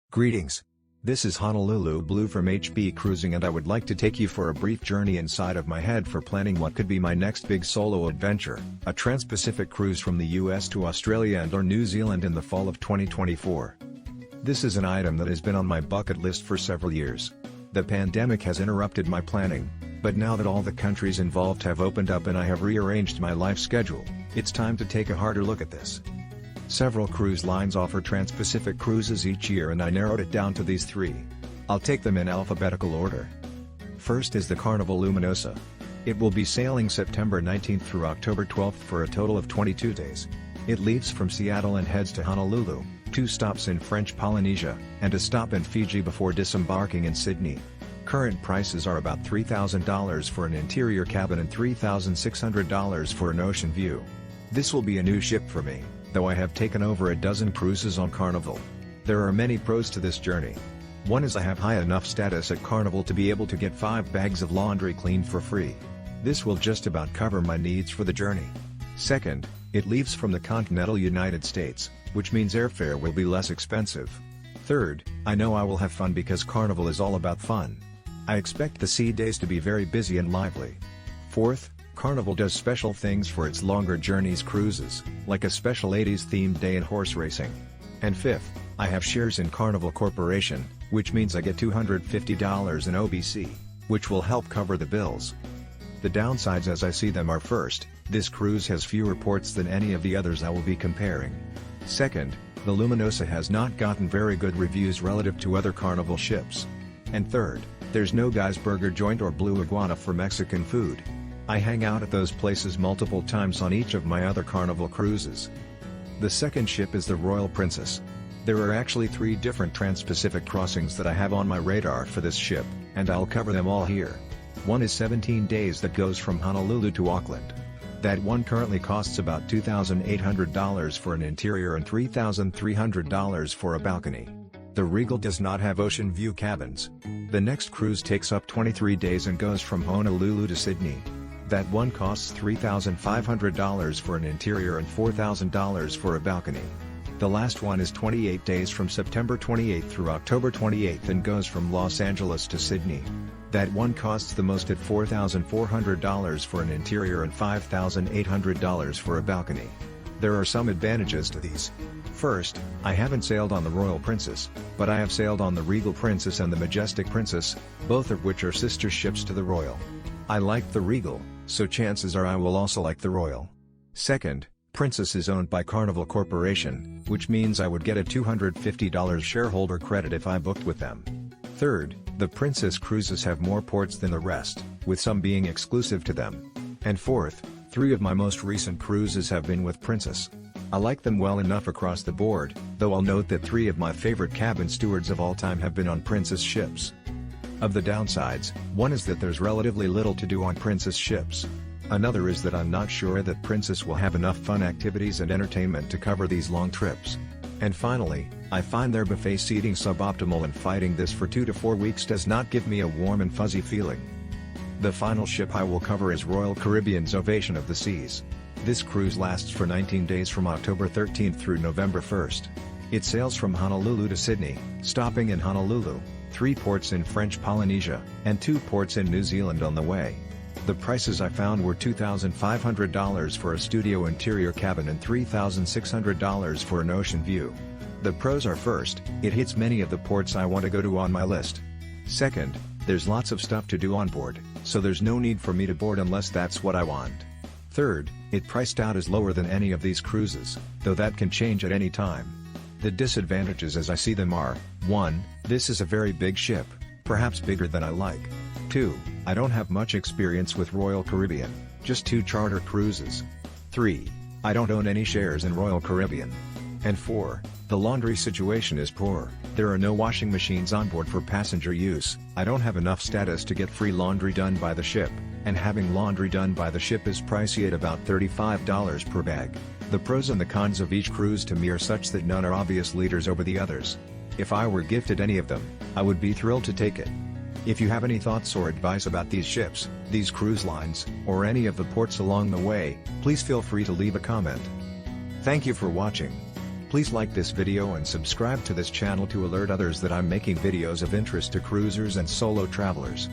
Greetings. This is Honolulu Blue from HB Cruising, and I would like to take you for a brief journey inside of my head for planning what could be my next big solo adventure, a Transpacific cruise from the US to Australia and/or New Zealand in the fall of 2024. This is an item that has been on my bucket list for several years. The pandemic has interrupted my planning, but now that all the countries involved have opened up and I have rearranged my life schedule, it's time to take a harder look at this. Several cruise lines offer Transpacific cruises each year, and I narrowed it down to these three. I'll take them in alphabetical order. First is the Carnival Luminosa. It will be sailing September 19th through October 12th for a total of 22 days. It leaves from Seattle and heads to Honolulu, 2 stops in French Polynesia, and a stop in Fiji before disembarking in Sydney. Current prices are about $3,000 for an interior cabin and $3,600 for an ocean view. This will be a new ship for me, though I have taken over a dozen cruises on Carnival. There are many pros to this journey. One is I have high enough status at Carnival to be able to get 5 bags of laundry cleaned for free. This will just about cover my needs for the journey. Second, it leaves from the continental United States, which means airfare will be less expensive. Third, I know I will have fun because Carnival is all about fun. I expect the sea days to be very busy and lively. Fourth, Carnival does special things for its longer journeys cruises, like a special 80s themed day in horse racing. And fifth, I have shares in Carnival Corporation, which means I get $250 in OBC, which will help cover the bills. The downsides as I see them are: first, this cruise has fewer ports than any of the others I will be comparing. Second, the Luminosa has not gotten very good reviews relative to other Carnival ships. And third, there's no Guy's Burger Joint or Blue Iguana for Mexican food. I hang out at those places multiple times on each of my other Carnival cruises. The second ship is the Royal Princess. There are actually 3 different Transpacific crossings that I have on my radar for this ship, and I'll cover them all here. One is 17 days that goes from Honolulu to Auckland. That one currently costs about $2,800 for an interior and $3,300 for a balcony. The Regal does not have ocean view cabins. The next cruise takes up 23 days and goes from Honolulu to Sydney. That one costs $3,500 for an interior and $4,000 for a balcony. The last one is 28 days from September 28th through October 28th and goes from Los Angeles to Sydney. That one costs the most at $4,400 for an interior and $5,800 for a balcony. There are some advantages to these. First, I haven't sailed on the Royal Princess, but I have sailed on the Regal Princess and the Majestic Princess, both of which are sister ships to the Royal. I like the Regal, so chances are I will also like the Royal. Second, Princess is owned by Carnival Corporation, which means I would get a $250 shareholder credit if I booked with them. Third, the Princess cruises have more ports than the rest, with some being exclusive to them. And fourth, 3 of my most recent cruises have been with Princess. I like them well enough across the board, though I'll note that 3 of my favorite cabin stewards of all time have been on Princess ships. Of the downsides, one is that there's relatively little to do on Princess ships. Another is that I'm not sure that Princess will have enough fun activities and entertainment to cover these long trips. And finally, I find their buffet seating suboptimal, and fighting this for 2 to 4 weeks does not give me a warm and fuzzy feeling. The final ship I will cover is Royal Caribbean's Ovation of the Seas. This cruise lasts for 19 days from October 13th through November 1st. It sails from Honolulu to Sydney, stopping in Honolulu, 3 ports in French Polynesia, and 2 ports in New Zealand on the way. The prices I found were $2,500 for a studio interior cabin and $3,600 for an ocean view. The pros are: first, it hits many of the ports I want to go to on my list. Second, there's lots of stuff to do on board, so there's no need for me to board unless that's what I want. Third, it priced out is lower than any of these cruises, though that can change at any time. The disadvantages as I see them are: 1, this is a very big ship, perhaps bigger than I like. 2, I don't have much experience with Royal Caribbean, just 2 charter cruises. 3, I don't own any shares in Royal Caribbean. And 4, the laundry situation is poor. There are no washing machines on board for passenger use. I don't have enough status to get free laundry done by the ship, and having laundry done by the ship is pricey at about $35 per bag. The pros and the cons of each cruise to me are such that none are obvious leaders over the others. If I were gifted any of them, I would be thrilled to take it. If you have any thoughts or advice about these ships, these cruise lines, or any of the ports along the way, please feel free to leave a comment. Thank you for watching. Please like this video and subscribe to this channel to alert others that I'm making videos of interest to cruisers and solo travelers.